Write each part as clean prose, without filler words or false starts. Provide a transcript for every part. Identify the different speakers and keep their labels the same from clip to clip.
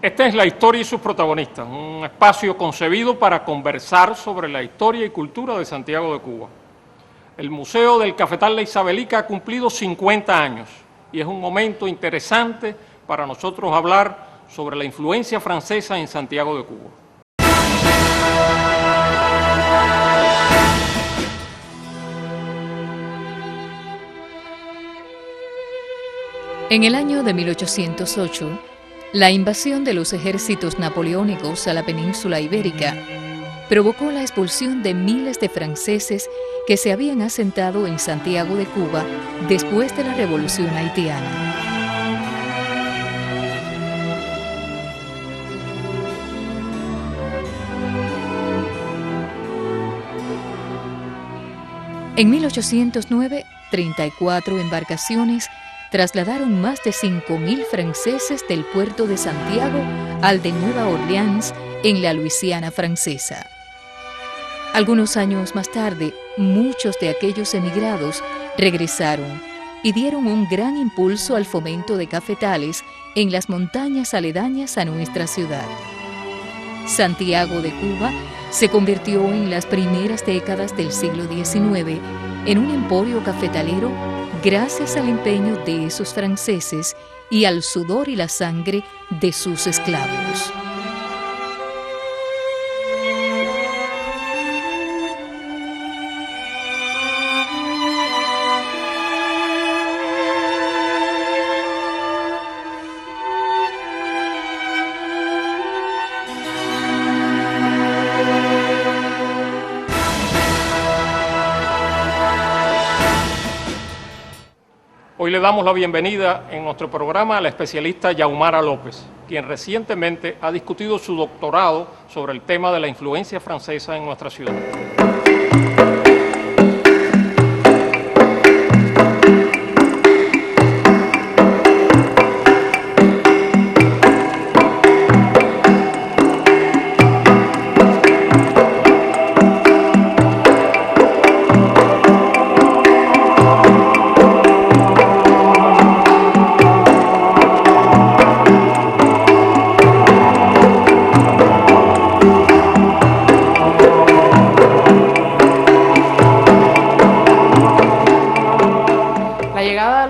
Speaker 1: Esta es la historia y sus protagonistas, un espacio concebido para conversar sobre la historia y cultura de Santiago de Cuba. El Museo del Cafetal La Isabelica ha cumplido 50 años y es un momento interesante para nosotros hablar sobre la influencia francesa en Santiago de Cuba.
Speaker 2: En el año de 1808, la invasión de los ejércitos napoleónicos a la península ibérica provocó la expulsión de miles de franceses que se habían asentado en Santiago de Cuba después de la Revolución Haitiana. En 1809, 34 embarcaciones trasladaron más de 5.000 franceses del puerto de Santiago al de Nueva Orleans, en la Luisiana francesa. Algunos años más tarde, muchos de aquellos emigrados regresaron y dieron un gran impulso al fomento de cafetales en las montañas aledañas a nuestra ciudad. Santiago de Cuba se convirtió en las primeras décadas del siglo XIX en un emporio cafetalero gracias al empeño de esos franceses y al sudor y la sangre de sus esclavos.
Speaker 1: Hoy le damos la bienvenida en nuestro programa a la especialista Yaumara López, quien recientemente ha discutido su doctorado sobre el tema de la influencia francesa en nuestra ciudad.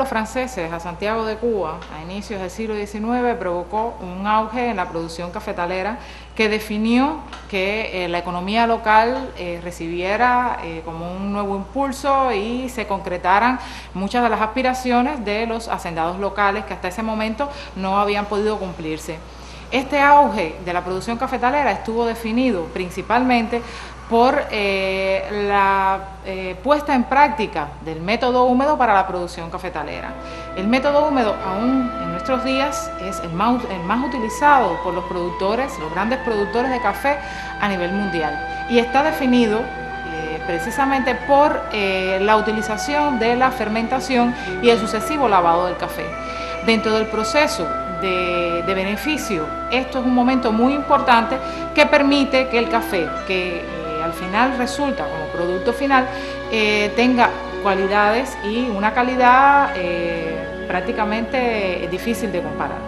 Speaker 3: Franceses a Santiago de Cuba a inicios del siglo XIX provocó un auge en la producción cafetalera que definió que la economía local recibiera como un nuevo impulso y se concretaran muchas de las aspiraciones de los hacendados locales que hasta ese momento no habían podido cumplirse. Este auge de la producción cafetalera estuvo definido principalmente por la puesta en práctica del método húmedo para la producción cafetalera. El método húmedo aún en nuestros días es el más utilizado por los productores, los grandes productores de café a nivel mundial, y está definido precisamente por la utilización de la fermentación y el sucesivo lavado del café. Dentro del proceso de beneficio, esto es un momento muy importante que permite que el café, que al final resulta como producto final, tenga cualidades y una calidad prácticamente difícil de comparar.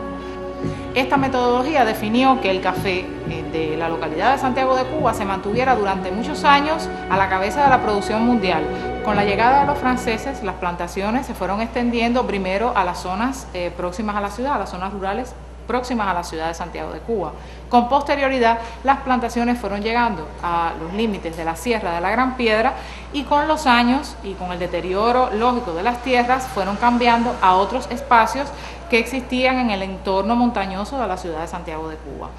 Speaker 3: Esta metodología definió que el café de la localidad de Santiago de Cuba se mantuviera durante muchos años a la cabeza de la producción mundial. Con la llegada de los franceses, las plantaciones se fueron extendiendo primero a las zonas próximas a la ciudad, a las zonas rurales próximas a la ciudad de Santiago de Cuba. Con posterioridad, las plantaciones fueron llegando a los límites de la Sierra de la Gran Piedra y con los años y con el deterioro lógico de las tierras fueron cambiando a otros espacios que existían en el entorno montañoso de la ciudad de Santiago de Cuba.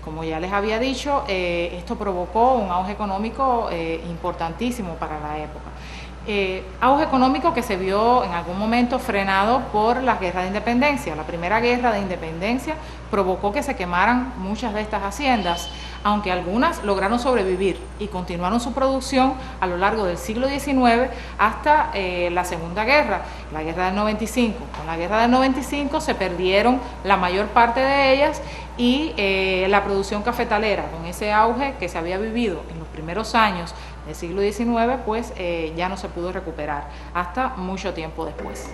Speaker 3: Como ya les había dicho, esto provocó un auge económico importantísimo para la época. Auge económico que se vio en algún momento frenado por las guerras de independencia. La primera guerra de independencia provocó que se quemaran muchas de estas haciendas, aunque algunas lograron sobrevivir y continuaron su producción a lo largo del siglo XIX hasta la Segunda Guerra, la Guerra del 95. Con la Guerra del 95 se perdieron la mayor parte de ellas y la producción cafetalera, con ese auge que se había vivido en los primeros años del siglo XIX, pues ya no se pudo recuperar hasta mucho tiempo después.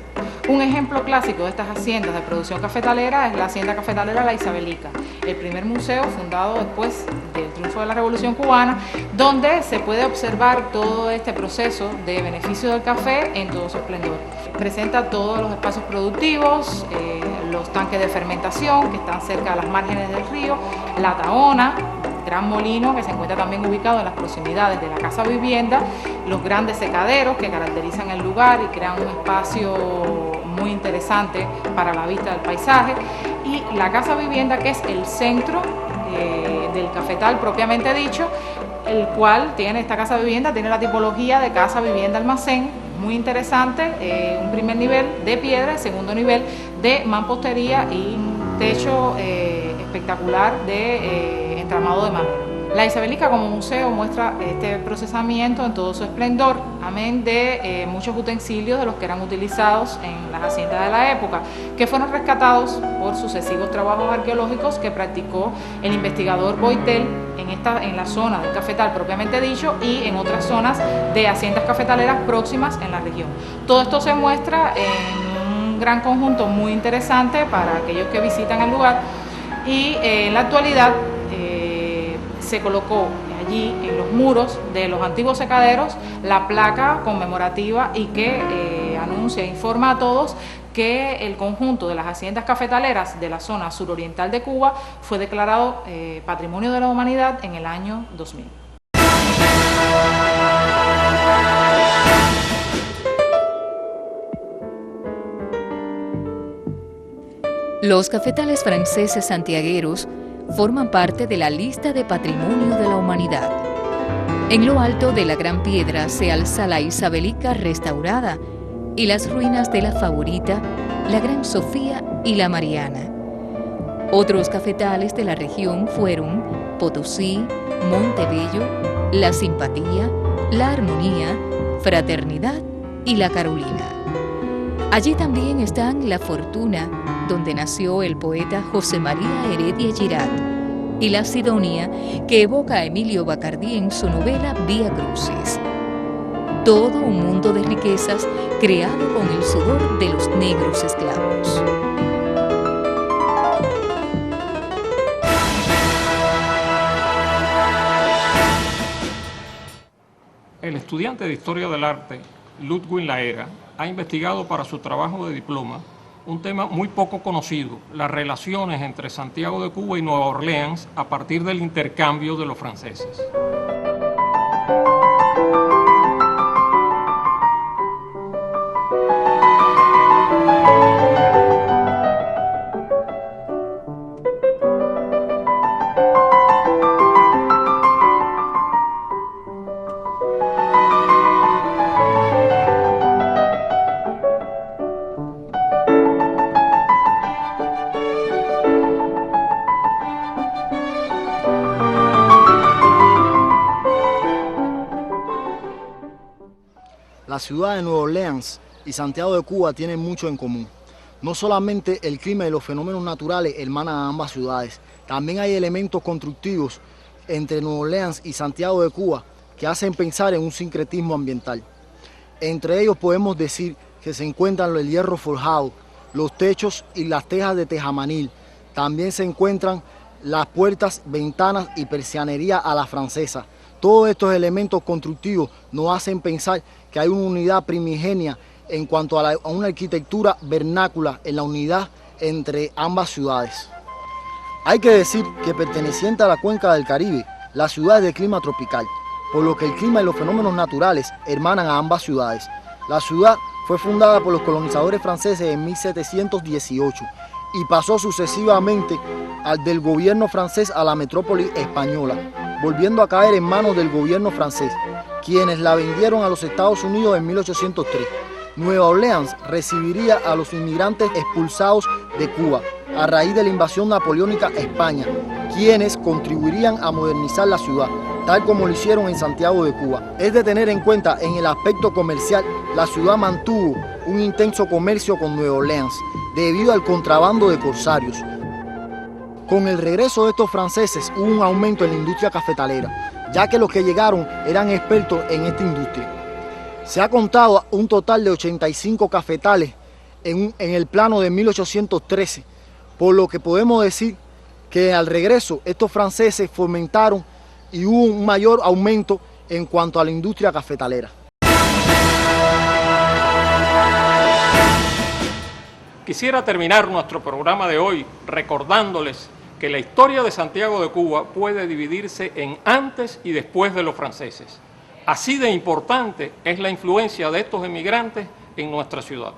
Speaker 3: Un ejemplo clásico de estas haciendas de producción cafetalera es la hacienda cafetalera La Isabelica, el primer museo fundado después del triunfo de la Revolución Cubana, donde se puede observar todo este proceso de beneficio del café en todo su esplendor. Presenta todos los espacios productivos, los tanques de fermentación que están cerca de las márgenes del río, la tahona, gran molino que se encuentra también ubicado en las proximidades de la casa vivienda, los grandes secaderos que caracterizan el lugar y crean un espacio muy interesante para la vista del paisaje, y la casa vivienda, que es el centro del cafetal propiamente dicho, el cual tiene esta casa vivienda, tiene la tipología de casa vivienda almacén, muy interesante, un primer nivel de piedra, segundo nivel de mampostería y un techo espectacular de entramado de madera. La Isabelica como museo muestra este procesamiento en todo su esplendor, amén de muchos utensilios de los que eran utilizados en las haciendas de la época, que fueron rescatados por sucesivos trabajos arqueológicos que practicó el investigador Boitel en la zona del cafetal propiamente dicho y en otras zonas de haciendas cafetaleras próximas en la región. Todo esto se muestra en un gran conjunto muy interesante para aquellos que visitan el lugar, y en la actualidad se colocó allí en los muros de los antiguos secaderos la placa conmemorativa y que anuncia e informa a todos que el conjunto de las haciendas cafetaleras de la zona suroriental de Cuba fue declarado Patrimonio de la Humanidad en el año 2000.
Speaker 2: Los cafetales franceses santiagueros forman parte de la lista de Patrimonio de la Humanidad. En lo alto de la Gran Piedra se alza la Isabelica restaurada y las ruinas de la Favorita, la Gran Sofía y la Mariana. Otros cafetales de la región fueron Potosí, Montebello, La Simpatía, La Armonía, Fraternidad y La Carolina. Allí también están La Fortuna, donde nació el poeta José María Heredia Girat, y La Sidonia, que evoca a Emilio Bacardí en su novela Vía Crucis. Todo un mundo de riquezas creado con el sudor de los negros esclavos.
Speaker 1: El estudiante de Historia del Arte, Ludwig Laera, ha investigado para su trabajo de diploma un tema muy poco conocido, las relaciones entre Santiago de Cuba y Nueva Orleans a partir del intercambio de los franceses.
Speaker 4: La ciudad de Nueva Orleans y Santiago de Cuba tienen mucho en común. No solamente el clima y los fenómenos naturales hermanan a ambas ciudades, también hay elementos constructivos entre Nueva Orleans y Santiago de Cuba que hacen pensar en un sincretismo ambiental. Entre ellos podemos decir que se encuentran el hierro forjado, los techos y las tejas de tejamanil. También se encuentran las puertas, ventanas y persianería a la francesa. Todos estos elementos constructivos nos hacen pensar que hay una unidad primigenia en cuanto a una arquitectura vernácula en la unidad entre ambas ciudades. Hay que decir que perteneciente a la cuenca del Caribe, la ciudad es de clima tropical, por lo que el clima y los fenómenos naturales hermanan a ambas ciudades. La ciudad fue fundada por los colonizadores franceses en 1718 y pasó sucesivamente del gobierno francés a la metrópoli española, volviendo a caer en manos del gobierno francés, quienes la vendieron a los Estados Unidos en 1803. Nueva Orleans recibiría a los inmigrantes expulsados de Cuba a raíz de la invasión napoleónica a España, quienes contribuirían a modernizar la ciudad, tal como lo hicieron en Santiago de Cuba. Es de tener en cuenta en el aspecto comercial, la ciudad mantuvo un intenso comercio con Nueva Orleans, debido al contrabando de corsarios. Con el regreso de estos franceses hubo un aumento en la industria cafetalera. ya que los que llegaron eran expertos en esta industria. Se ha contado un total de 85 cafetales en el plano de 1813, por lo que podemos decir que al regreso estos franceses fomentaron y hubo un mayor aumento en cuanto a la industria cafetalera.
Speaker 1: Quisiera terminar nuestro programa de hoy recordándoles que la historia de Santiago de Cuba puede dividirse en antes y después de los franceses. Así de importante es la influencia de estos emigrantes en nuestra ciudad.